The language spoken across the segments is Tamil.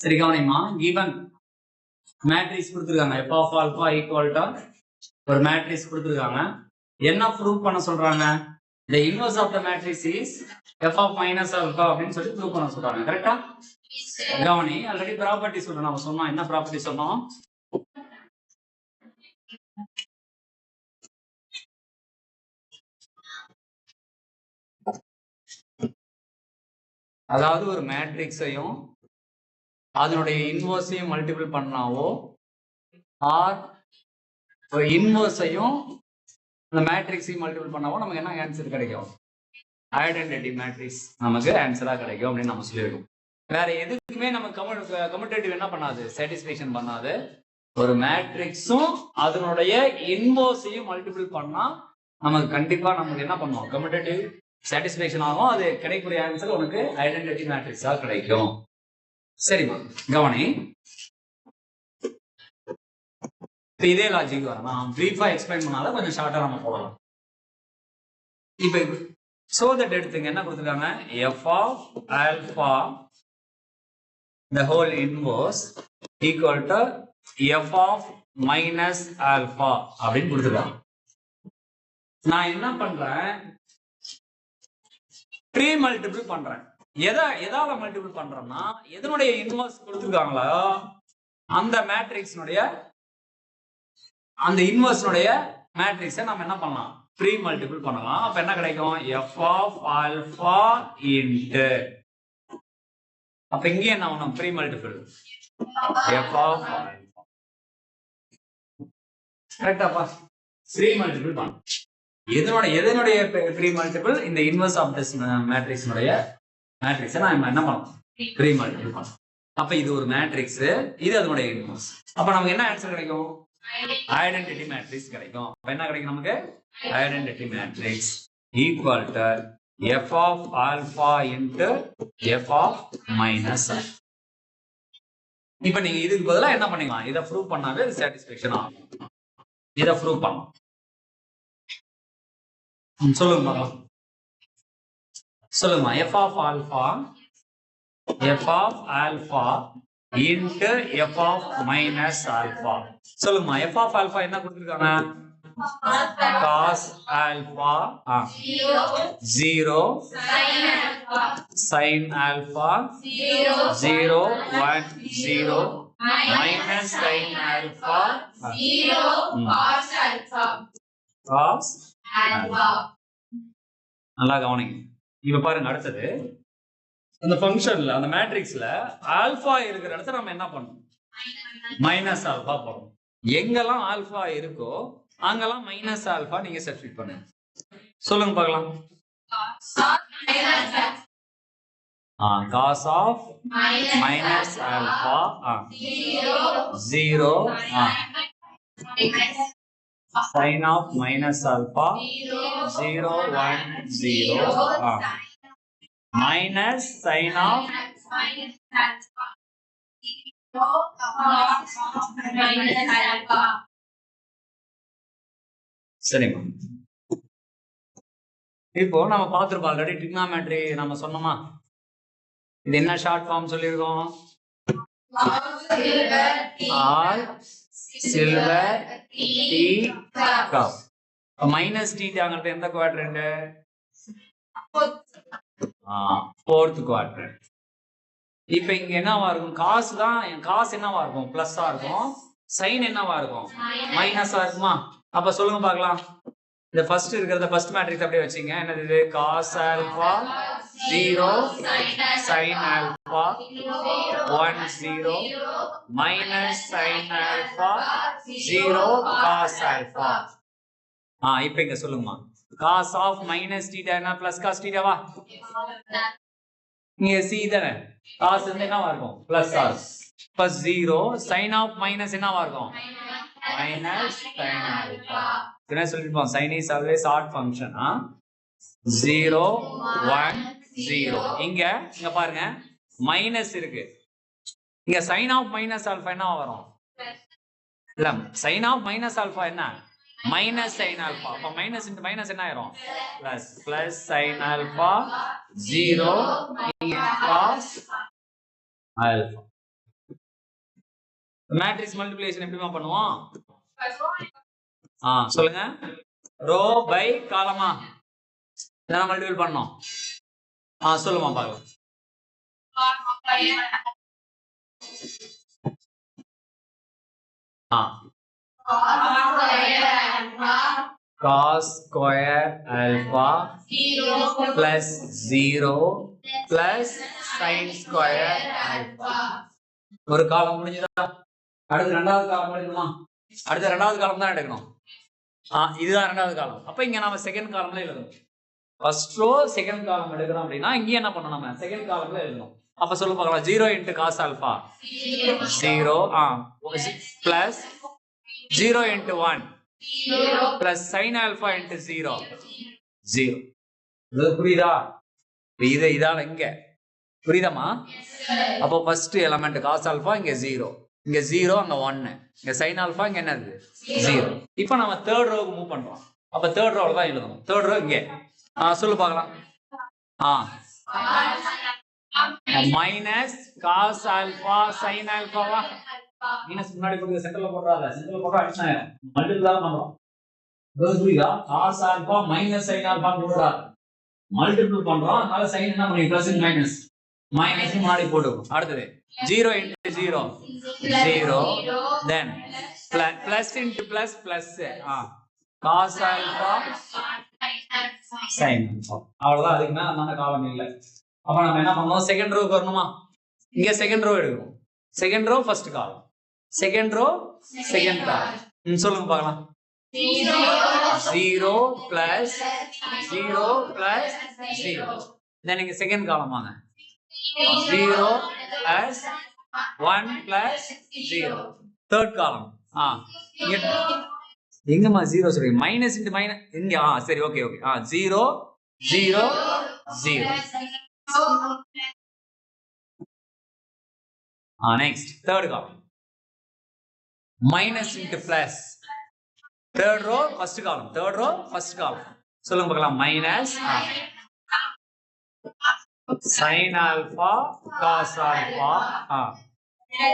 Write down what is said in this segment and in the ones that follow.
சரி கவனிமா, given மேட்ரிக்ஸ் கொடுத்துருக்காங்க f of alpha equal to ஒரு மேட்ரிக்ஸ் கொடுத்துருக்காங்க. என்ன ப்ரூவ் பண்ண சொல்றாங்க? the inverse of the matrix is f of minus alpha அப்படின்னு சொல்லி ப்ரூவ் பண்ண சொல்றாங்க. கரெக்டா? கவனி, ஆல்ரெடி ப்ராப்பர்ட்டி சொல்றோம். நம்ம சொன்னோம், என்ன ப்ராப்பர்ட்டி சொன்னோம்? அதாவது ஒரு மேட்ரிக்ஸையும் அதனுடைய இன்வர்ஸையும் மல்டிபிள் பண்ணாவோ ஆர் இன்வர்ஸையும் அந்த மேட்ரிக்ஸையும் மல்டிபிள் பண்ணாவோ நமக்கு என்ன ஆன்சர் கிடைக்கும்? ஐடென்டிட்டி மேட்ரிக்ஸ் நமக்கு ஆன்சரா கிடைக்கும் அப்படின்னு நம்ம சொல்லியிருக்கோம். வேற எதுக்குமே நம்ம கம்யூட்டேட்டிவ் என்ன பண்ணாது? சாட்டிஸ்ஃபேக்ஷன் பண்ணாது. ஒரு மேட்ரிக்ஸும் அதனுடைய இன்வர்ஸையும் மல்டிபிள் பண்ணா நமக்கு கண்டிப்பா நமக்கு என்ன பண்ணுவோம்? கம்யூட்டேட்டிவ் சாட்டிஸ்ஃபேக்ஷன் ஆகும். அது கிடைக்கக்கூடிய ஆன்சர் உனக்கு ஐடென்டிட்டி மேட்ரிக்ஸா கிடைக்கும். சரிம்மா, கவனி. இதே லாஜிக் வரும். நான் பிரீஃபா எக்ஸ்பிளைன் பண்ணாத கொஞ்சம் ஷார்ட்டா நம்ம போகலாம். இப்ப சோ தட் எடுத்துங்க, என்ன கொடுத்துருக்காங்க? f of alpha the whole inverse equal to f of minus alpha அப்படின்னு கொடுத்துருக்காங்க. நான் என்ன பண்றேன்? ப்ரீ மல்டிபிள் பண்றேன். எதால மல்டிபிள் பண்றேன்னா, எதனுடைய இன்வர்ஸ் கொடுத்துருக்காங்களோ அந்த மேட்ரிக்ஸ்னுடைய அந்த இன்வர்ஸ்னுடைய மேட்ரிக்ஸை நம்ம என்ன பண்ணலாம்? ப்ரீ மல்டிபிள் பண்ணலாம். அப்ப என்ன கிடைக்கும்? f of alpha into, அப்ப இங்க என்ன ஆகும்? Pre multiple f of alpha. கரெக்டாப்பா? ப்ரீ மல்டிபிள் பண்ணலாம். எதனுடைய ப்ரீ மல்டிபிள்? இந்த இன்வர்ஸ் ஆஃப் திஸ் மேட்ரிக்ஸ்னுடைய மேட்ரிக்ஸை நான் என்ன பண்ணலாம்? ப்ரீ மல்டிபிள் பண்ணலாம். அப்ப இது ஒரு மேட்ரிக்ஸ், இது அதனுடைய இன்வர்ஸ். அப்ப நமக்கு என்ன ஆன்சர் கிடைக்கும்? ஐடென்டிட்டி மேட்ரிக்ஸ் கிடைக்கும். அப்ப என்ன கிடைக்கும் நமக்கு? Identity matrix equal to f of alpha into f of minus alpha. இப்ப நீங்க இதுக்கு பதிலா என்ன பண்ணீங்களா? இதை ப்ரூவ் பண்ணாவே இது சாட்டிஸ்ஃபேக்ஷன் ஆகும். இதை ப்ரூவ் பண்ணலாம். சொல்லுங்க சொல்லுங்க. f of alpha into f of minus alpha. சொல்லுங்க. f of alpha என்ன கொடுத்திருக்காங்க? cos alpha 0 sin alpha 0 1 0 minus sin alpha 0 cos alpha. நல்லா கவனிங்க. இப்ப பாருங்க, அடுத்தது அந்த ஃபங்க்ஷன்ல அந்த மேட்ரிக்ஸ்ல ஆல்பா இருக்கிற இடத்துல நம்ம என்ன பண்ணணும்? மைனஸ் ஆல்பா போடணும். எங்கெல்லாம் ஆல்பா இருக்கோ அங்கெல்லாம் மைனஸ் ஆல்பா நீங்க சப்ஸ்டிட்யூட் பண்ணுங்க. சொல்லுங்க பார்க்கலாம். cos of minus alpha 0 sin of minus alpha 0 1 0 minus sin of சரிமா. இப்போ நம்ம பார்த்திருப்போம் ஆல்ரெடி ட்ரிக்னாமெட்ரி நம்ம சொன்னோமா? இது என்ன ஷார்ட் ஃபார்ம் சொல்லியிருக்கோம்? All silver tea cup. Minus டீட்டாங்கிறது எந்த குவாட்ரண்ட்? Fourth quadrant. இப்ப இங்க என்னவா இருக்கும்? காசு தான். காசு என்னவா இருக்கும்? பிளஸ்ஸா இருக்கும். சைன் என்னவா இருக்கும்? மைனஸா இருக்குமா? அப்ப சொல்லுங்க பார்க்கலாம். இந்த ஃபர்ஸ்ட் இருக்கிறத ஃபர்ஸ்ட் மேட்ரிக்ஸ் அப்படியே வச்சீங்க. என்னது இது? cos alpha 0 sin alpha 1 0 minus sin alpha 0 cos alpha. இப்ப இங்க சொல்லுங்கம்மா. cos of minus theta என்ன? plus cos theta வா? இங்க c தானே. cos வந்து என்னவா இருக்கும்? plus cos plus 0 sin of minus என்னவா இருக்கும்? minus sin alpha. என்ன சொல்லிருப்போம்? sin is always odd function. 0 1 0. இங்க பாருங்க, மைனஸ் இருக்கு. இங்க sin of minus alpha என்னவா வரும்? இல்ல, sin of minus alpha என்ன? minus sin alpha. அப்ப minus into minus என்ன ஆயிரும்? plus sin alpha 0 cos alpha. Matrix multiplication எப்படிமா பண்ணுவோம்? சொல்லுங்க. ரோ பை காலமா இதெல்லாம் மல்டிபிள் பண்ணோம். சொல்லுமா பார்க்கலாம். cos square alpha plus 0 plus sin square alpha. ஒரு காலம் முடிஞ்சதா? அடுத்து ரெண்டாவது காலம் எடுக்கணுமா? அடுத்த ரெண்டாவது காலம் தான் எடுக்கணும். இதுதான் ரெண்டாவது காலம். அப்ப இங்க நாம செகண்ட் காலம்ல எழுதணும். ஃபர்ஸ்ட் ரோ செகண்ட் காலம் எடுக்கிறோம் அப்படின்னா இங்க என்ன பண்ணணும்? நம்ம செகண்ட் காலம்ல எழுதணும். அப்ப சொல்ல பார்க்கலாம். 0 into cos alpha 0 plus 0 into 1 plus sin alpha into 0 0. இது புரியுதா? இதால இங்க புரியுதாமா? அப்போ ஃபர்ஸ்ட் எலிமெண்ட் cos alpha இங்க 0, இங்க 0, அங்க 1, இங்க sin alpha இங்க என்னது 0. இப்போ நம்ம தேர்ட் ரோக்கு மூவ் பண்றோம். அப்ப தேர்ட் ரோல தான் எழுதணும். தேர்ட் ரோ இங்க சொல்லு பார்க்கலாம். Minus cos alpha sin alpha வா மைனஸ் முன்னாடி போடுங்க. சென்டர்ல போடுறாத. சென்டர்ல போடுறா அடிஷன் ஆயிடும். மல்டிபிள் தான் பண்றோம். புரியுதா? cos alpha minus sin alpha போடுறா. மல்டிபிள் பண்றோம். அதனால sin என்ன பண்ணி பிளஸ் அண்ட் மைனஸ் மைனஸ் முன்னாடி போடுவோம். அடுத்து 0 into 0 0 then plus into plus plus cos alpha sin alpha. அவ்வளவுதான். அதுக்கு மேல அந்த காலம் இல்லை. அப்ப நம்ம என்ன பண்ணோம்? செகண்ட் ரோக்கு வரணுமா? இங்க செகண்ட் ரோ எடுக்கணும். Second row first column, second row second column. சொல்லுங்க பார்க்கலாம். 0 plus 0 plus 0. then இங்க செகண்ட் காலம் வாங்க. 0 plus 1 plus 0. தேர்ட் காலம். எங்கம்மா 0 சொல்றீங்க? மைனஸ் இன்டு மைனஸ் இங்க. சரி, okay okay. 0 0 0. next third column minus into plus. third row first column, third row first column. சொல்லுங்க பார்க்கலாம். minus sin alpha cos alpha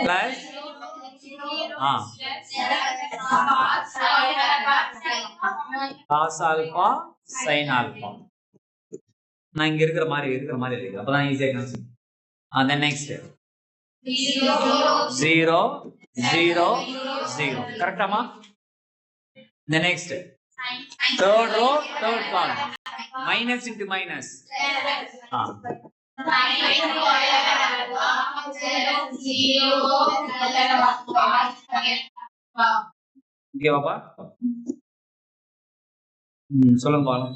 plus cos alpha sin alpha. நான் இங்க இருக்கிற மாதிரி இருக்கு. அப்பதான் ஈஸியா consider. then next 0 0 0. கரெக்டாமா? the next third row third column minus into minus. இங்க பாப்பா சொல்லுங்க பாருங்க.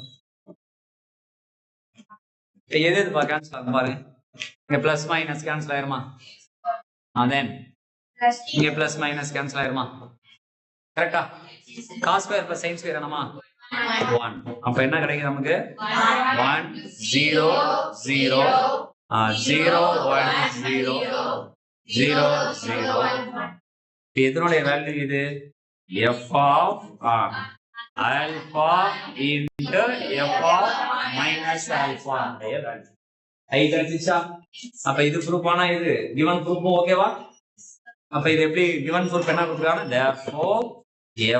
எது கேன்சல் ஆகும் பாருங்க. இங்க பிளஸ் மைனஸ் கேன்சல் ஆயிருமா? then இங்க பிளஸ் மைனஸ் கேன்சல் ஆயிருமா? கரெக்டா? cos square plus sin square என்னமா? 1. அப்ப என்ன கிடைக்கும் நமக்கு? 1 0 0 0 1 0 0 0. இதனுடைய வேல்யூ இது f of alpha into f of minus alpha. ஐ கிடைச்சிச்சா? அப்ப இது ப்ரூஃப் ஆனா இது given proof ஓகேவா? அப்ப இது எப்படி given proof என்ன கொடுக்கறாங்க? therefore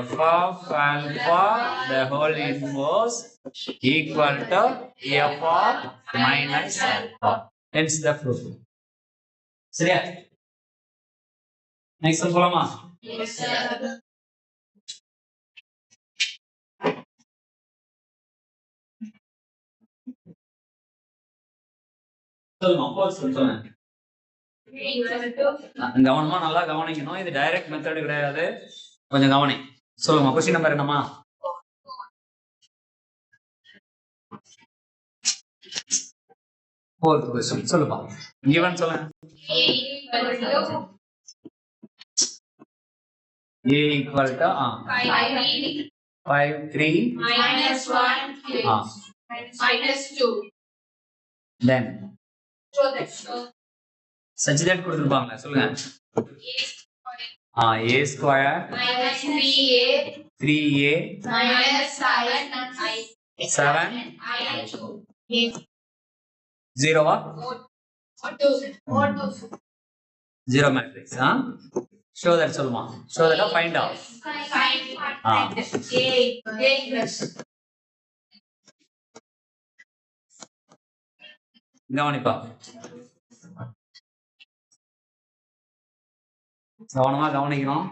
f of alpha the whole inverse equal to f of minus alpha. hence the proof. சரியா? next போலாமா? yes sir. கவனமா நல்லா கவனிக்கணும். இது டைரக்ட் மெத்தட் கிடையாது. கொஞ்சம் கவனி. சொல்லுங்க. क्वेश्चन நம்பர் என்னமா? fourth question. சொல்லுப்பா. given சொல்லுங்க. a equal to 5 3 minus 1 minus 2. then such that கொடுத்திருப்பாங்க. சொல்லுங்க. a square minus 3a minus 7 0 வா? 0 matrix. ஷோ தட் சொல்லுமா ஷோ தட் ஃபைண்ட் ஆஃப் கவனிப்பா கவனமா கவனிக்கணும்.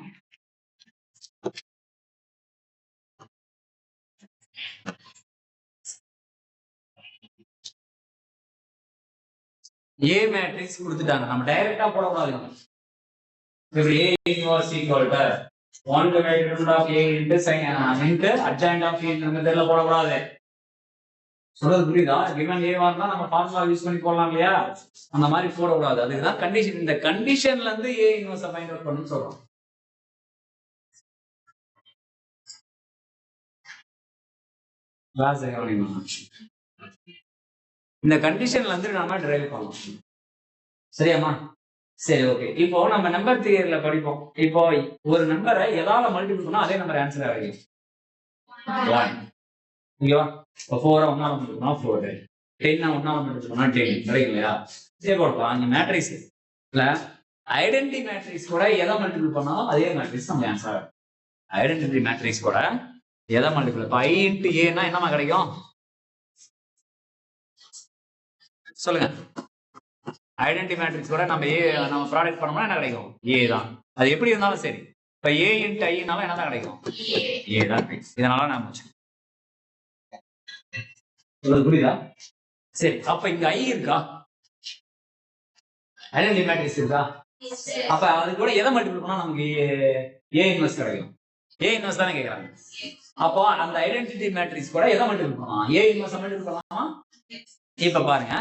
ஏ மேட்ரிக்ஸ் கொடுத்துட்டாங்க, நம்ம டைரக்டா போடக்கூடாது. இப்படி A inverse equal to 1 divided root of A into sin into adjoint of A இந்த மெத்தட்ல போடக்கூடாது. சொல்றது புரியுதா? given A வார்னா நம்ம ஃபார்முலா யூஸ் பண்ணி போடலாம் இல்லையா, அந்த மாதிரி போடக்கூடாது. அதுக்கு தான் கண்டிஷன், இந்த கண்டிஷன்ல இருந்து A இன்வர்ஸ் ஃபைண்ட் அவுட் பண்ணனும் சொல்றோம். கிளாஸ் கவனிக்கணும். இந்த கண்டிஷன்ல இருந்து நாம டிரைவ் பண்ணலாம். சரியாமா? சரி, ஓகே. இப்போ நம்ம நம்பர் தியரியில படிப்போம். இப்போ ஒரு நம்பரை எதால மல்டிபிள் பண்ணா அதே நம்பர் ஆன்சர் ஆகும். 1 ஓகேவா? இப்போ 4 1 ஆல மல்டிபிள் பண்ணா 4, 10 1 ஆல மல்டிபிள் பண்ணா 10 கரெக்ட் இல்லையா? இதே போலப்பா இந்த மேட்ரிக்ஸ் இல்ல ஐடென்டிட்டி மேட்ரிக்ஸ் கூட எதை மல்டிபிள் பண்ணாலும் அதே மேட்ரிக்ஸ் நம்ம ஆன்சர் ஆகும். ஐடென்டிட்டி மேட்ரிக்ஸ் கூட எதை மல்டிபிள் இப்போ I into A னா என்னமா கிடைக்கும் சொல்லுங்க. ஐடென்டிட்டி மேட்ரிக்ஸ் கூட நம்ம நம்ம ப்ராடக்ட் பண்ணோம்னா என்ன கிடைக்கும்? A தான். அது எப்படி இருந்தாலும் சரி. இப்ப A into I னால என்ன தான் கிடைக்கும்? A தான் கிடைக்கும். இதனால நாம புரியுதா? சரி, அப்ப இங்க I இருக்கா? ஐடென்டிட்டி மேட்ரிக்ஸ் இருக்கா? அப்ப அது கூட எதை மல்டிபிள் பண்ணா நமக்கு A இன்வெர்ஸ் கிடைக்கும்? A இன்வெர்ஸ் தானே கேக்குறாங்க. அப்போ அந்த ஐடென்டிட்டி மேட்ரிக்ஸ் கூட எதை மல்டிபிள் பண்ணலாம்? A இன்வெர்ஸ் மல்டிபிள் பண்ணலாமா? இப்ப பாருங்க,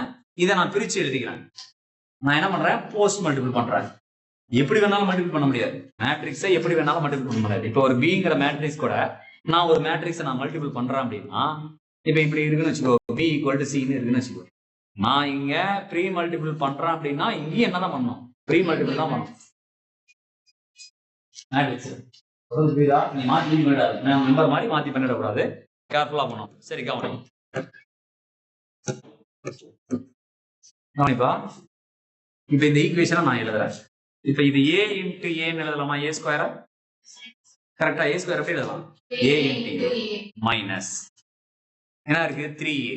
இதை நான் பிரிச்சு எழுதிக்கிறேன். நான் என்ன பண்றேன்? போஸ்ட் மல்டிபிள் பண்றேன். எப்படி வேணாலும் மல்டிபிள் பண்ண முடியாது. மேட்ரிக்ஸை எப்படி வேணாலும் மல்டிபிள் பண்ண முடியாது. இப்போ ஒரு பிங்கிற மேட்ரிக்ஸ் கூட நான் ஒரு மேட்ரிக்ஸை நான் மல்டிபிள் பண்றேன் அப்படின்னா, இப்போ இப்படி இருக்குன்னு வச்சுக்கோ, B = C இருக்குன்னு வச்சுக்கோ. நான் இங்க ப்ரீ மல்டிபிள் பண்றேன் அப்படின்னா இங்கேயும் என்னதான் பண்ணணும்? ப்ரீ மல்டிபிள் தான் பண்ணணும். மேட்ரிக்ஸ் நீ மாத்தி பண்ணிடாது, நம்பர் மாதிரி மாத்தி பண்ணிடக்கூடாது, கேர்ஃபுல்லா பண்ணணும். சரி கவனி கவனிப்பா. இப்ப இந்த ஈக்குவேஷனை நான் எழுதுறேன். இப்ப இது A into A எழுதலாமா? A ஸ்கொயர் கரெக்டா? A ஸ்கொயர் எப்படி எழுதலாம்? A into மைனஸ் என்ன இருக்கு? 3A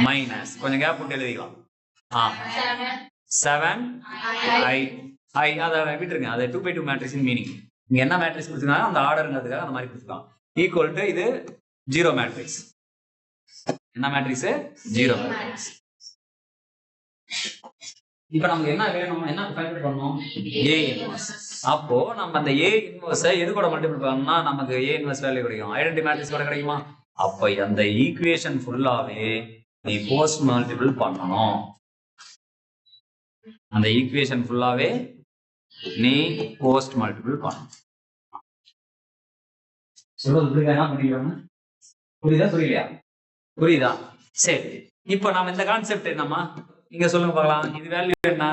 மைனஸ் கொஞ்சம் கேப் விட்டு எழுதிக்கலாம். 7I அதை விட்டுருங்க, அதை 2/2 மேட்ரிக்ஸ் மீனிங். இங்க என்ன மேட்ரிக்ஸ் கொடுத்துருக்காங்க அந்த ஆர்டர்ங்கிறதுக்காக அந்த மாதிரி கொடுத்துருக்காங்க. ஈக்குவல் டு இது 0 மேட்ரிக்ஸ். என்ன மேட்ரிக்ஸ்? 0 மேட்ரிக்ஸ். இப்ப நமக்கு என்ன வேணும்? என்ன ஃபைண்ட் பண்ணணும்? A inverse. அப்போ நம்ம அந்த A இன்வெர்ஸை எது கூட மல்டிபிள் பண்ணா நமக்கு A இன்வெர்ஸ் வேல்யூ கிடைக்கும்? ஐடென்டிட்டி மேட்ரிக்ஸ் கூட கிடைக்குமா? அப்ப அந்த ஈக்குவேஷன் ஃபுல்லாவே நீ போஸ்ட் மல்டிபிள் பண்ணணும். அந்த ஈக்குவேஷன் ஃபுல்லாவே நீ போஸ்ட் மல்டிபிள் பண்ணணும். சொல்றது புரியுதா? பண்ணிக்கோங்க. புரியுதா புரியலையா? புரியுதா? சரி, இப்போ நாம இந்த கான்செப்ட் என்னமா இங்க சொல்லுங்க பார்க்கலாம். இது வேல்யூ என்ன?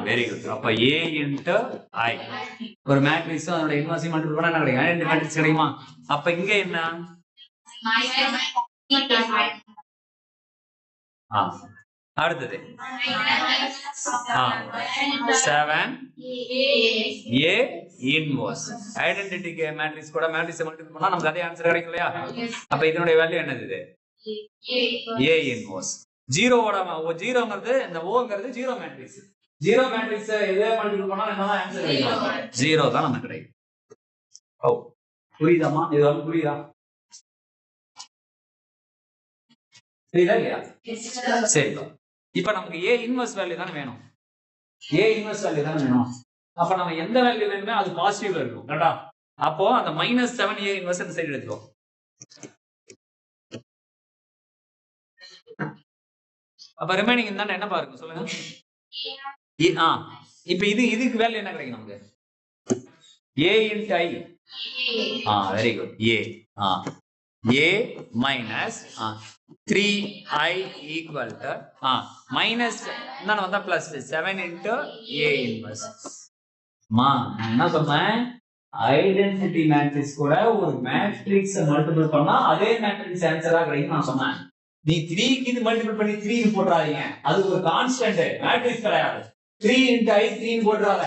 Very good. அப்ப A into I ஒரு மேட்ரிக்ஸ் அதோட இன்வெர்ஸ் மல்டிபிள் பண்ணா என்ன கிடைக்கும்? ஐடென்டிட்டி மேட்ரிக்ஸ் கிடைக்குமா? அப்ப இங்க என்ன? அடுத்தது 7A இன்வெர்ஸ். ஐடென்டிட்டி மேட்ரிக்ஸ் கூட மேட்ரிக்ஸ் மல்டிபிள் பண்ணா நமக்கு அதே ஆன்சர் கிடைக்கும் இல்லையா? அப்ப இதனுடைய வேல்யூ என்னது? இது A இன்வெர்ஸ். 0ங்கிறது இந்த Oங்கிறது 0 மேட்ரிக்ஸ். 0 மேட்ரிக்ஸ் எதை மல்டிபிள் பண்ணா என்ன ஆன்சர் கிடைக்கும்? 0 தான் நமக்கு கிடைக்கும். புரியுதாமா? இது வந்து புரியுதா? புரியுதா இல்லையா? சரி, இப்ப நமக்கு A இன்வெர்ஸ் வேல்யூ தானே வேணும். A இன்வெர்ஸ் வேல்யூ தானே வேணும். அப்ப நம்ம எந்த வேல்யூ வேணுமே அது பாசிட்டிவ்ல இருக்கும் கரெக்டா? அப்போ அந்த -7A இன்வெர்ஸ் இந்த சைடு எடுத்துக்கோ. அப்ப ரிமைனிங் இருந்தா என்ன பாருங்க சொல்லுங்க. இப்ப இதுக்கு வேல்யூ என்ன கிடைக்கும் நமக்கு? A into I. Very good. A minus 3I equal to minus என்னன்னு வந்தா plus 7 into A inverse. என்ன சொன்னேன்? ஐடென்டிட்டி மேட்ரிக்ஸ் கூட ஒரு மேட்ரிக்ஸ் மல்டிபிள் பண்ணா அதே மேட்ரிக்ஸ் ஆன்சரா கிடைக்கும் நான் சொன்னேன். நீ 3க்கு இது மல்டிபிள் பண்ணி 3 ன்னு போட்றாதீங்க. அது ஒரு கான்ஸ்டன்ட் மேட்ரிக்ஸ் கிடையாது. 3 × I 3 ன்னு போட்றாத.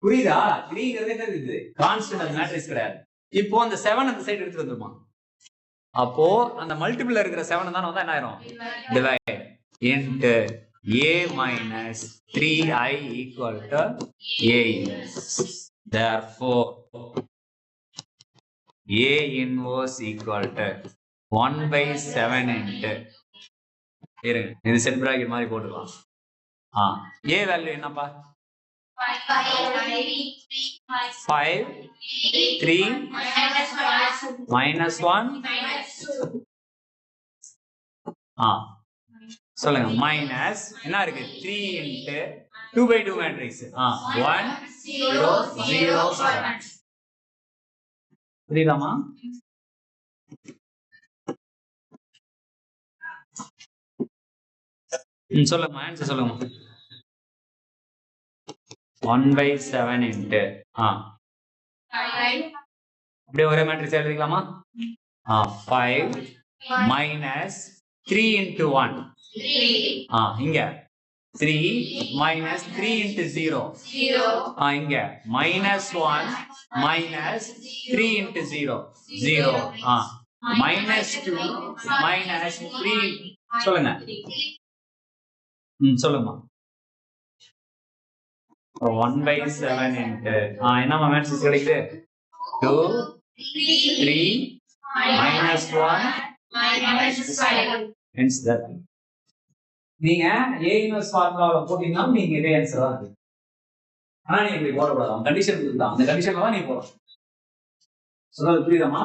புரியுதா? 3ங்கிறது என்னது இது? கான்ஸ்டன்ட், அது மேட்ரிக்ஸ் கிடையாது. இப்போ அந்த 7 அந்த சைடு எடுத்து வந்துருமா? அப்போ அந்த மல்டிபிள்ல இருக்கிற 7 தான வந்தா என்ன ஆயிரும்? Divide into a minus 3i equal to a inverse. Therefore a inverse equal to 1/7 into இருங்க, இது செட் பிராக்கெட் மாதிரி போட்டுக்கலாம். a வேல்யூ என்னப்பா? 5 3 -1 சொல்லுங்க. மைனஸ் என்ன இருக்கு? 3 into 2/2 மேட்ரிக்ஸ் 1 0 0 7. புரியுதாமா? சொல்லுங்க, ஆன்சர் சொல்லுங்க. 1/7 into அப்படியே ஒரே மேட்ரிக்ஸ் எழுதிக்கலாமா? 5 minus 3 into 1 இங்க 3 minus 3 into 0 இங்க -1 minus 3 into 0 0 -2 minus 3 சொல்லுங்க. சொல்லுமா. 1/7 into என்னமா மேட்ரிக்ஸ் கிடைக்குது? 2 3 -1 hence that. நீங்க a இன்வெர்ஸ் ஃபார்முலால போட்டீங்கன்னா நீங்க இதே ஆன்சர் தான் இருக்கு. ஆனா நீங்க இப்படி போட கூடாது. கண்டிஷன் இருக்குதா? அந்த கண்டிஷன்ல தான் நீ போடணும். சொல்றது புரியுதாமா?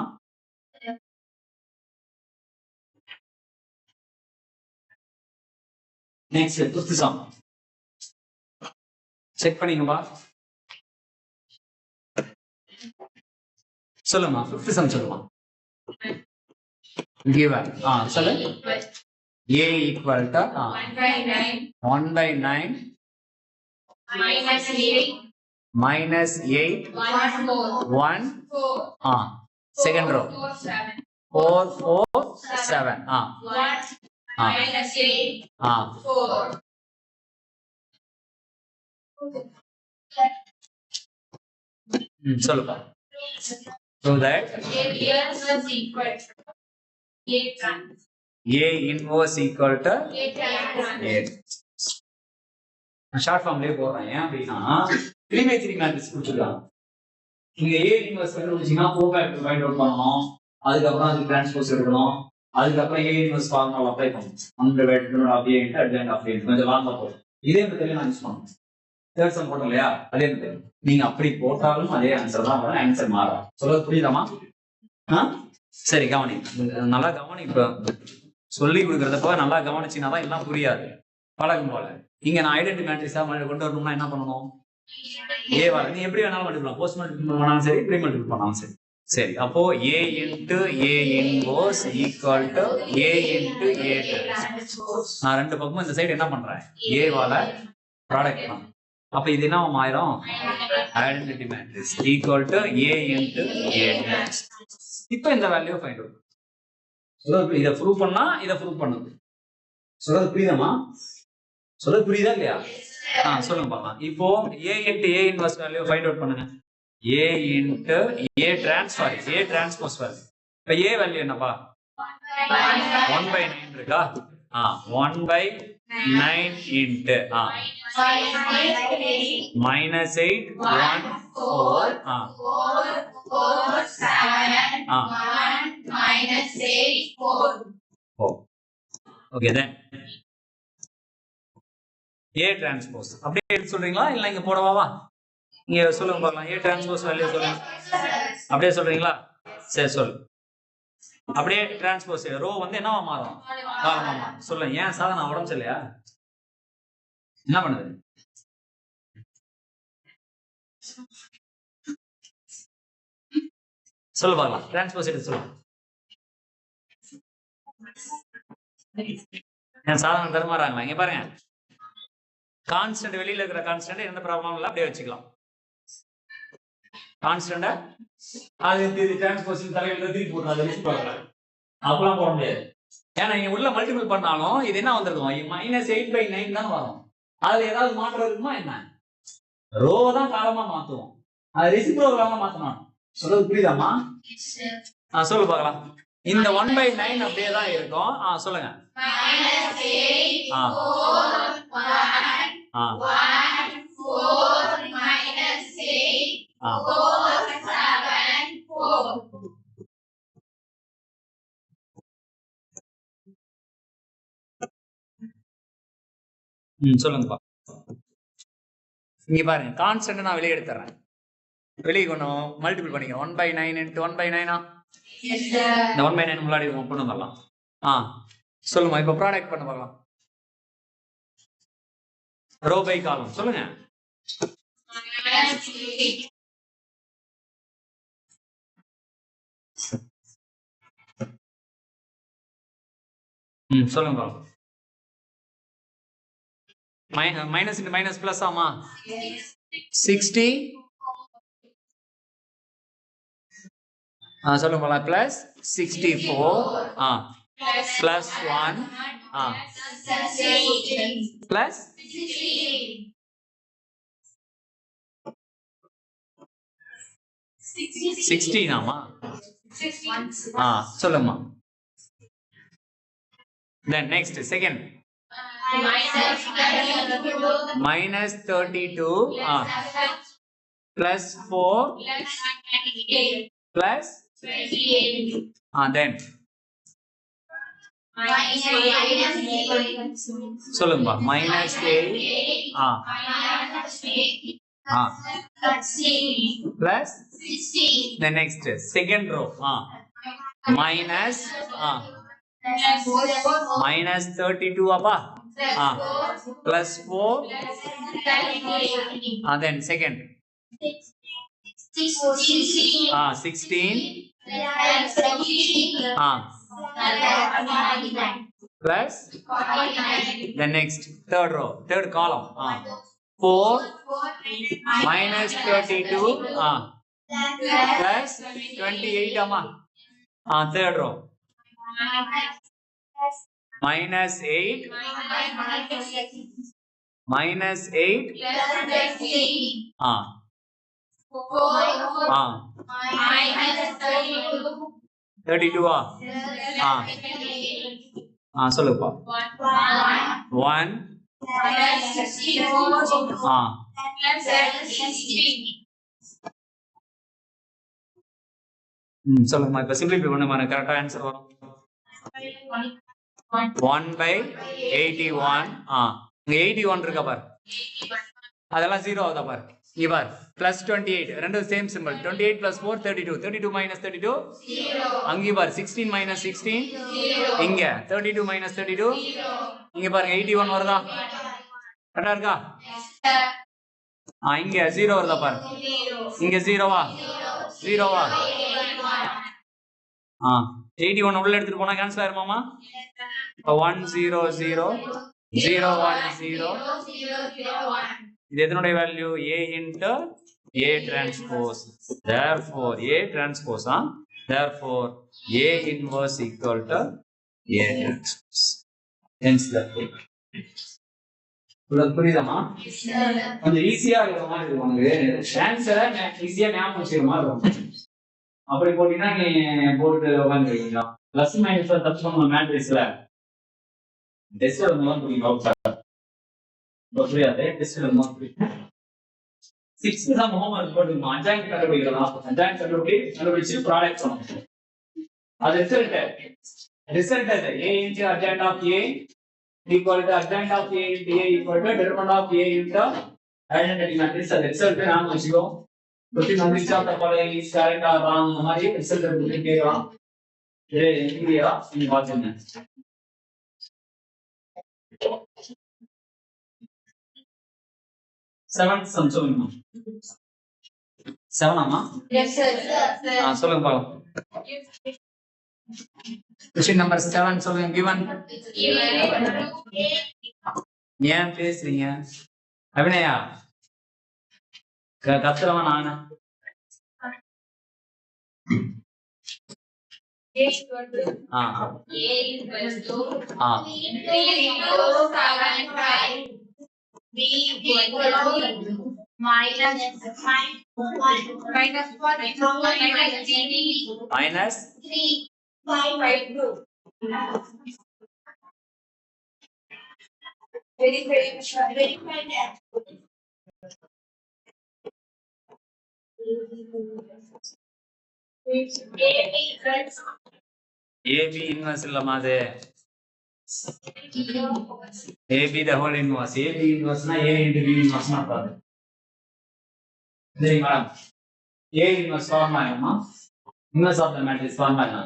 நெக்ஸ்ட் 5th சம் செக் பண்ணீங்கப்பா. சொல்லுமா. 5th சம் சொல்லுமா. given சொல்லு. a equal to 1/9 minus 8 1 second row 4 4 7 minus 8 4 சொல்லுப்பா. so that a inverse equal to a. Short ஃபார்ம்லயே போடுறேன். ஏன் அப்படின்னா 3/3 மேட்ரிக்ஸ் கொடுத்துருக்காங்க. நீங்க a இன்வெர்ஸ் கண்டுபிடிச்சீங்கன்னா 4 ஃபேக்டர் ஃபைண்ட் அவுட் பண்ணணும். அதுக்கப்புறம் அதுக்கு டிரான்ஸ்போஸ் எடுக்கணும். அதுக்கப்புறம் a இன்வெர்ஸ் ஃபார்முலா அப்ளை பண்ணணும். அந்த வேல்யூ அப்படியே at the end of it கொஞ்சம் லாங்கா போகும். இதே மெத்தட்ல நான் யூஸ் பண்ணுவேன். தேர்ட் சம் போட்டோம் இல்லையா? அதே மெத்தட். நீங்க அப்படி போட்டாலும் அதே ஆன்சர் தான் வரும். ஆன்சர் மாறும். சொல்றது புரியுதாமா? சரி, கவனி. நல்லா கவனி. இப்ப சொல்லி கொடுக்கறதப்ப நல்லா கவனிச்சீங்கன்னா தான் எல்லாம் புரியாது. பழகும் போல இங்க நான் ஐடென்டி மேட்ரிக்ஸா கொண்டு வரணும்னா என்ன பண்ணணும்? ஏவால நீ எப்படி வேணாலும் மல்டிபிள், போஸ்ட் மல்டிபிள் பண்ணாலும் சரி, ப்ரீ மல்டிபிள் பண்ணாலும் சரி. சரி, அப்போ a into a inverse equal to a into a. நான் ரெண்டு பக்கமும் இந்த சைடு என்ன பண்றேன்? a வால ப்ராடக்ட் பண்ணேன். அப்ப இது என்ன ஆயிரும்? Identity matrix equal to a into a. இப்போ இந்த வேல்யூ ஃபைண்ட் அவுட். சொல்றது இத ப்ரூவ் பண்ணா இத ப்ரூவ் பண்ணுது. சொல்றது புரியுதாமா? சொல்றது புரியுதா இல்லையா? சொல்லுங்க பார்க்கலாம். இப்போ a into a inverse value find out பண்ணுங்க. a into a transpose value. இப்ப a வேல்யூ என்னப்பா? 1/9 இருக்கா? 1/9 into minus 8 1 4 4 7 1 minus 8 4. Okay, then a transpose அப்படியே எடுத்து சொல்றீங்களா இல்ல இங்க போடவாவா? இங்க சொல்லுங்க பார்க்கலாம். a டிரான்ஸ்போஸ் வேல்யூ சொல்லுங்க. அப்படியே சொல்றீங்களா? சரி சொல்லு. அப்படியே டிரான்ஸ்போஸ் ரோ வந்து என்னவா மாறும்? காலமா மாறும். சொல்லுங்க. ஏன் சாதனா உடம்பு சரியில்லையா? என்ன பண்ணுது? சொல்லு பார்க்கலாம். டிரான்ஸ்போஸ் எடுத்து சொல்லுங்க. ஏன் சாதனா தருமாறாங்களா? இங்க பாருங்க. கான்ஸ்டன்ட் வெளியில இருக்கிற கான்ஸ்டன்ட் எந்த ப்ராப்ளமும் இல்ல, அப்படியே வச்சுக்கலாம். கான்ஸ்டன்ட் அது டிரான்ஸ்போஸ் தலையில திருப்பி போடணும். அதை லிஸ்ட் பார்க்கலாம். அப்பலாம் போட முடியாது. ஏன்னா நீங்க உள்ள மல்டிபிள் பண்ணாலும் இது என்ன வந்திருக்கும், -8/9 தான் வரும். அதுல ஏதாவது மாற்றம் இருக்குமா என்ன? ரோ தான் காலமா மாத்துவோம், அது ரெசிப்ரோக்கலா மாத்தணும். சொல்றது புரியுதாமா? சொல்லு பார்க்கலாம். இந்த 1/9 அப்படியே தான் இருக்கும். சொல்லுங்க. சொல்லுங்கப்பா. இங்க பாருங்க, கான்ஸ்டன்ட் நான் வெளியே எடுத்துறேன். வெளியே கொண்டு மல்டிபிள் பண்ணிக்க. 1/9 into 1/9 இந்த 1/9 முன்னாடி கொண்டு வந்துடலாம். சொல்லுமா, இப்ப ப்ராடக்ட் பண்ண பார்க்கலாம். ரோ பை காலம் சொல்லுங்க. சொல்லுங்க. மைனஸ் இன்டு மைனஸ் பிளஸ் ஆமா. 60 சொல்லுங்க. பிளஸ் 64 plus 1 plus 16 ஆமா. சொல்லுமா. Then next second -32 plus 4 plus 28 then சொல்லுங்க. -8 plus 16 the next second row minus -32 அப்பா plus 4 then second 16 plus the next third row, third column 4 -32 plus 28 amma. Third row -8 32 சொல்லுப்பா. 1 சொல்லுங்கம்மா. இப்ப சிம்பிளிஃபை பண்ண பாருங்க, கரெக்டா ஆன்சர் வரும். 1/81 இங்க 81 இருக்கா பாரு, அதெல்லாம் 0 ஆகுதா பாரு. இங்க பாரு +28 ரெண்டும் சேம் சிம்பிள். 28 + 4 32 32 - 32 அங்க பாரு 16 - 16 இங்க 32 - 32 இங்க பாருங்க 81 வருதா, கரெக்டா இருக்கா? இங்க 0 வருதா பாரு, இங்க 0வா 81 உள்ள எடுத்துட்டு போனா கேன்சல் ஆயிருமாமா. 1 0 0 0 1 0 இது எதனுடைய value? A into A transpose. Therefore A transpose therefore A inverse equal to A transpose. Hence the புரியுதாமா? கொஞ்சம் ஈஸியா இருக்கிற மாதிரி இருக்கும். ஆன்சரை ஈஸியா ஞாபகம் வச்சுக்கிற மாதிரி இருக்கும். அப்படி போட்டீங்கன்னா நீ போட்டு உட்காந்துருக்கீங்களா? பிளஸ் மைனஸ் தப்பு பண்ண மேட்ரிக்ஸ்ல டெஸ்ட் எழுதும்போது புரியும். புரியாது டெஸ்ட் எழுதும்போது புரியும். 6th சம் ஹோம்வொர்க் போட்டுமா, அட்ஜாயின்ட் கண்டுபிடிக்கலாம். அட்ஜாயின்ட் கண்டுபிடிச்சு ப்ராடக்ட் பண்ணணும். அது ரிசல்ட் அது A into adjoint of A equal to adjoint of A into A equal to determinant of A into identity matrix. அது ரிசல்ட் நாம வச்சுக்கோ. Putting on which of the following is correct or wrong இந்த மாதிரி ரிசல்ட் எடுத்து கேட்கலாம். இது இந்தியா நீங்க பாத்துங்க. செவன்த் சம் சொல்லுங்க. 7 ஆமா? Yes sir. சொல்லுங்க பாக்கலாம். क्वेश्चन नंबर 7 சொல்லுங்க. given ஏன் பேசுறீங்க அபிநயா? கத்துறவன் நானு. A equal to A equal to 3 into 7 5. B equal to minus 5 minus 4 into minus 3 minus 3 5 by 2. Verify that. AB inverse இல்லமா அது AB the whole inverse AB inverse னா A into B inverse னா பாரு சரி மேடம் A inverse ஃபார்ம் ஆகுமா inverse of the matrix form ஆகுமா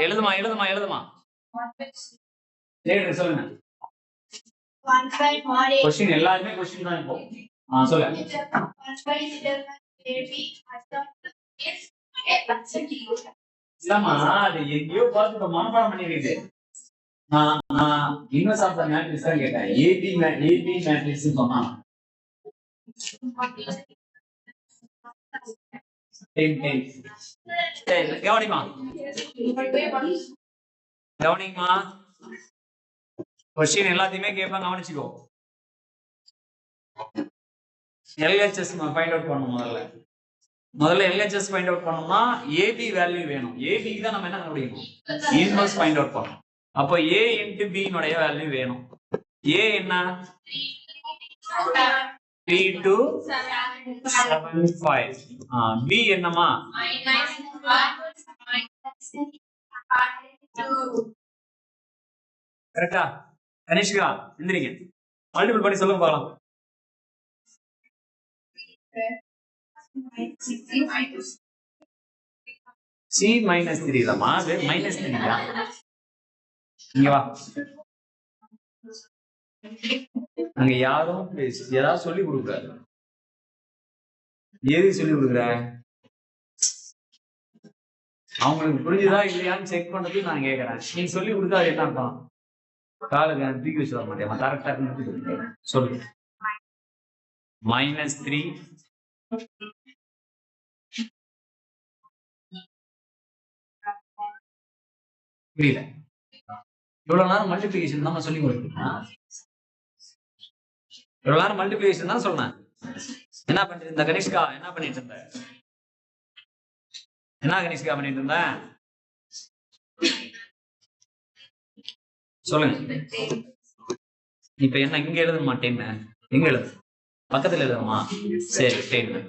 எழுதுமா எழுதுமா எழுதுமா சரி சொல்லுங்க क्वेश्चन எல்லாமே क्वेश्चन தான் இப்போ சொல்லுங்க இல்லம்மா அது எங்கேயோ பார்த்து மனப்பாடம் பண்ணிருக்கீங்க நான் இன்வெர்ஸ் ஆஃப் தி மேட்ரிக்ஸ் தான் கேட்டேன் AB மேட்ரிக்ஸ் சொன்னா கவனிமா கவனிமா क्वेश्चन எல்லாத்தையுமே கேட்பாங்க கவனிச்சுக்கோ LHS ஃபைண்ட் அவுட் பண்ணணும் முதல்ல LHS ஃபைண்ட் அவுட் பண்ணோம்னா AB வேல்யூ வேணும் AB க்கு தான் நம்ம என்ன கண்டுபிடிக்கணும் இன்வெர்ஸ் ஃபைண்ட் அவுட் பண்ணணும் அப்போ A into B னுடைய வேல்யூ வேணும் A என்ன 3 to 7 5 B என்னமா கரெக்ட்டா கனிஷ்கா எந்திரிங்க மல்டிபிள் பண்ணி சொல்லுங்க பார்க்கலாம் C minus 3 தாமா அது minus 3 தான் இங்க வா அங்க யாரும் ஏதாவது சொல்லி கொடுக்குறாரு எது சொல்லி கொடுக்குற அவங்களுக்கு புரிஞ்சுதா இல்லையான்னு செக் பண்ணது நான் கேட்கறேன் நீங்க சொல்லி கொடுத்தா அது என்ன அர்த்தம் காலுக்கு தூக்கி வச்சு வர மாட்டேன் கரெக்டா சொல்லு minus 3 புரியல இவ்வளவு நேரம் மல்டிபிளிகேஷன் தான் சொல்லி கொடுத்தேன் இவ்வளவு நேரம் மல்டிபிளிகேஷன் தான் சொன்னேன் என்ன பண்ணிட்டு இருந்த கனிஷ்கா என்ன பண்ணிட்டு இருந்த என்ன கனிஷ்கா பண்ணிட்டு இருந்த சொல்லுங்க இப்ப என்ன இங்க எழுத மாட்டேன் எங்க எழுது பக்கத்துல எழுதுமா சரி 10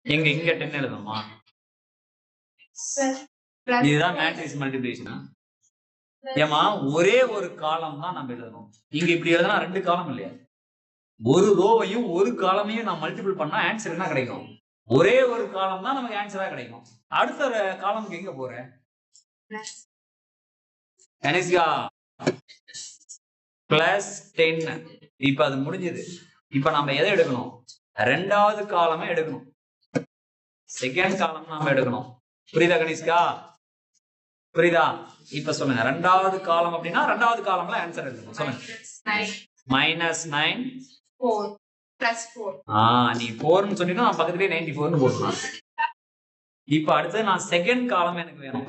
எங்க இங்க 10 எழுதுமா இதுதான் மேட்ரிக்ஸ் மல்டிப்ளிகேஷன் ஏமா ஒரே ஒரு காலம் தான் நம்ம எழுதணும் இங்க இப்படி எழுதுனா ரெண்டு காலம் இல்லையா ஒரு ரோவையும் ஒரு காலமையும் நான் மல்டிபிள் பண்ணா ஆன்சர் என்ன கிடைக்கும் ஒரே ஒரு காலம் தான் நமக்கு ஆன்சரா கிடைக்கும் அடுத்த காலம்க்கு எங்க போற கனிஷ்கா பிளஸ் 10 இப்ப அது முடிஞ்சது இப்ப நம்ம எதை எடுக்கணும் ரெண்டாவது காலமே எடுக்கணும் செகண்ட் காலம் நாம எடுக்கணும் புரியுதா கனிஷ்கா புரியுதா இப்ப சொல்லுங்க ரெண்டாவது காலம் அப்படின்னா ரெண்டாவது காலம்ல ஆன்சர் எழுதணும் சொல்லுங்க -9 4 +4 நீ 4ன்னு சொன்னீங்கன்னா நான் பக்கத்துலயே 94ன்னு போட்டுறேன் இப்ப அடுத்து நான் செகண்ட் காலம் எனக்கு வேணும்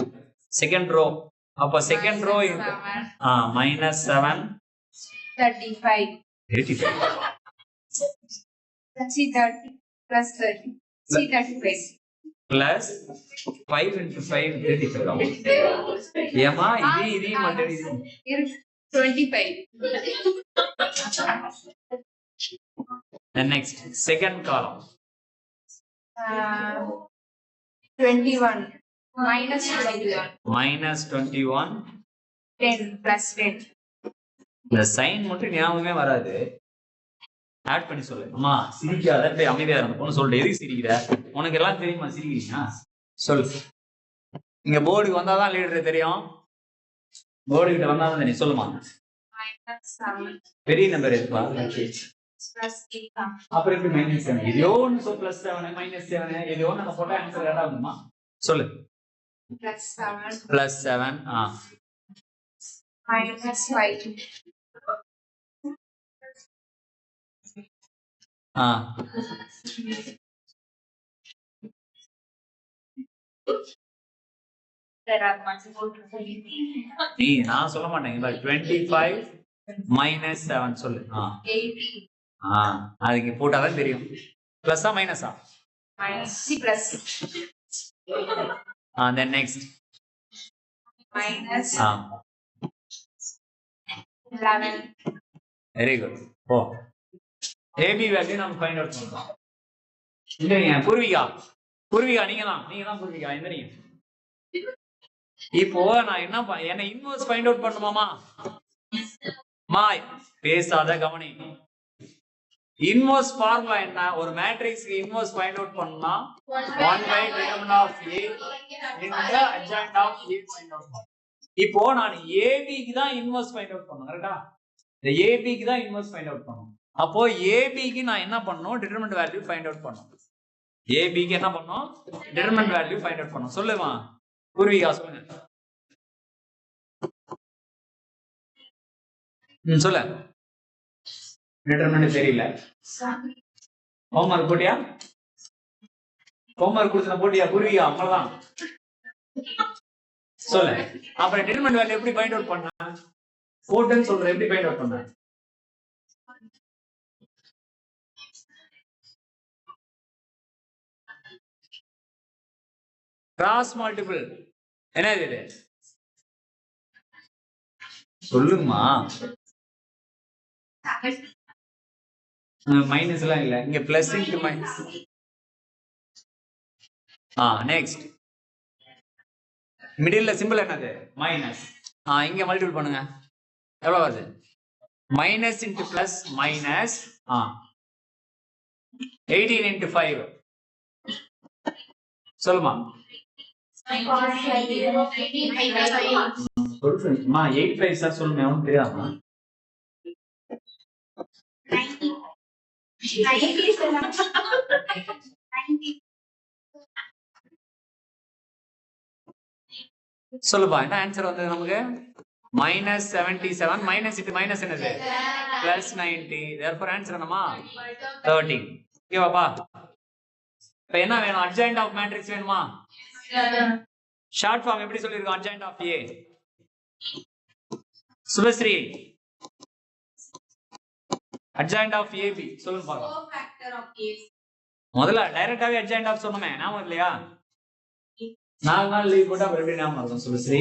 செகண்ட் ரோ அப்ப second row -7 35 C30 plus 30 C35 plus 5 into 5 35 ஏமா இது multiple 25 then next second column 21 -21 10 plus 10 இந்த சைன் மட்டும் ஞாபகமே வராது ஆட் பண்ணி சொல்லு அம்மா சிரிக்காத போய் அமைதியா இருந்தோம்னு சொல்லிட்டு எதுக்கு சிரிக்கிற உனக்கு எல்லாம் தெரியுமா சிரிக்கிறீங்க சொல்லு இங்க போர்டுக்கு வந்தாதான் லீடர் தெரியும் போர்டு கிட்ட வந்தாதான் தெரியும் சொல்லுமா பெரிய நம்பர் எதுப்பா அப்புறம் எப்படி -7 எதையோ ஒன்று பிளஸ் 7 -7 எதையோ நம்ம போட்டா ஆன்சர் கரெக்டா இருக்குமா சொல்லு. +7 +7 -5 நீ நான் சொல்ல மாட்டேன். 25 -7 சொல்லு. 80 அதுக்கு போட்டாதான் தெரியும். பிளஸ்ஸா மைனஸா? plus then next -11 very good. ஓ ஏபி வேல்யூ நம்ம ஃபைண்ட் அவுட் பண்றோம். இல்லைங்க பூர்விகா நீங்க தான் பூர்விகா எந்திரிங்க. இப்போ நான் என்ன இன்வெர்ஸ் ஃபைண்ட் அவுட் பண்ணுமாமா? பேசாத கவனி. இன்வெர்ஸ் ஃபார்முலா என்ன? ஒரு மேட்ரிக்ஸ்க்கு இன்வெர்ஸ் ஃபைண்ட் அவுட் பண்ணா 1/determinant of A into adjoint of A find out பண்ணணும். இப்போ நான் AB க்கு தான் இன்வெர்ஸ் ஃபைண்ட் அவுட் பண்ணனும். கரெக்ட்டா? இந்த AB க்கு தான் இன்வெர்ஸ் ஃபைண்ட் அவுட் பண்ணனும். அப்போ AB க்கு நான் என்ன பண்ணனும்? டிட்டர்மினன்ட் வேல்யூ ஃபைண்ட் அவுட் பண்ணனும். AB க்கு என்ன பண்ணனும்? டிட்டர்மினன்ட் வேல்யூ ஃபைண்ட் அவுட் பண்ணனும். சொல்லுமா பூர்விகா சொல்லுங்க. சொல்ல டிட்டர்மினன்ட் தெரியல. ஹோம்வொர்க் போட்டியா? ஹோம்வொர்க் கொடுத்தன போட்டியா பூர்விகா? அவ்வளவுதான். சொல்லு. அப்புறம் டிட்டர்மினன்ட் வேல்யூ எப்படி ஃபைண்ட் அவுட் பண்ண? போட்டுன்னு சொல்ற எப்படி ஃபைண்ட் அவுட் பண்ண? Cross multiple. என்னது இது? சொல்லுங்கம்மா. மைனஸ் எல்லாம் இல்ல, இங்க பிளஸ் இன்டு மைனஸ். நெக்ஸ்ட் மிடில்ல சிம்பிள் என்னது? மைனஸ். இங்க மல்டிபிள் பண்ணுங்க. எவ்வளவு வருது? Minus into plus minus 18 into 5. சொல்லுமா. 85 சார் சொல்லுங்க. அவனுக்கு தெரியாதா? சொல்லுப்பா என்ன ஆன்சர் வந்தது நமக்கு? -77 மைனஸ் இன்டு மைனஸ் என்னது? +90. therefore ஆன்சர் என்னமா? 13. ஓகேவாப்பா? இப்போ என்ன வேணும்? அட்ஜாயின்ட் ஆஃப் மேட்ரிக்ஸ் வேணுமா? ஷார்ட் ஃபார்ம் எப்படி சொல்லிருக்கோம்? Adjoint of A. Subashree adjoint of AB சொல்லுங்க பாக்கலாம். முதல்ல டைரக்டாவே அட்ஜாயின்ட் ஆஃப் சொன்னோமே, ஞாபகம் இல்லையா? 4 நாள் லீவ் போட்டா எப்படி ஞாபகம் இருக்கும்? சுபஸ்ரீ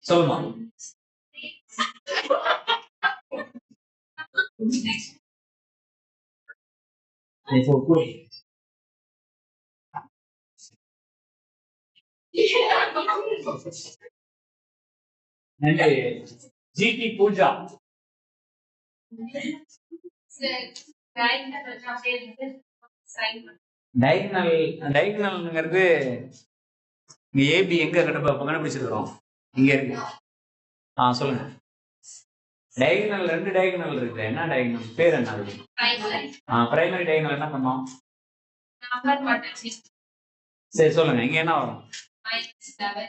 சொல்லுமா. GT பூஜா டயகனல்ங்கிறது இங்க ஏபி எங்க கண்டுபிடிச்சிருக்கோம்? இங்க இருக்கு. சொல்லுங்க. டயகனல் 2 டயகனல் இருக்கு. என்ன டயகனல் பேர் என்ன இருக்கு? பிரைமரி டயகனல் என்ன பண்ணோம்? சரி சொல்லுங்க. இங்க என்ன வரும்? -11.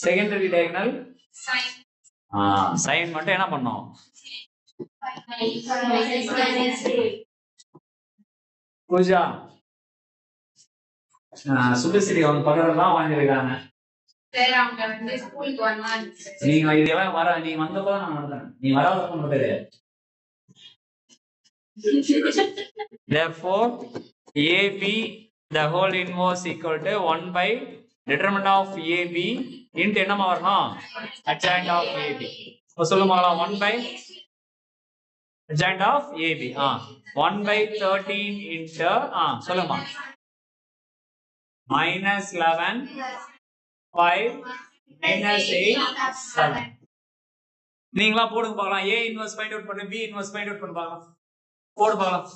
செகண்டரி டயகனல் சைன் மட்டும் என்ன பண்ணோம்? பூஜா சுபஸ்ரீ அவங்க பக்கத்துல தான் வாங்கிருக்காங்க. நீங்க இதெல்லாம் நீ வந்தப்பதான் நான் வந்தேன். நீ வராத தெரியாது. Therefore AB the whole inverse equal to 1/determinant of AB into என்னமா வரணும்? adjoint of AB. இப்போ சொல்லுங்க 1/adjoint of AB. 1/13 into சொல்லுமா -11 5 -8 7. நீங்களா போடுங்க பார்க்கலாம். A இன்வெர்ஸ் ஃபைண்ட் அவுட் பண்ணு, B இன்வெர்ஸ் ஃபைண்ட் அவுட் பண்ணு பார்க்கலாம். போடு பார்க்கலாம்.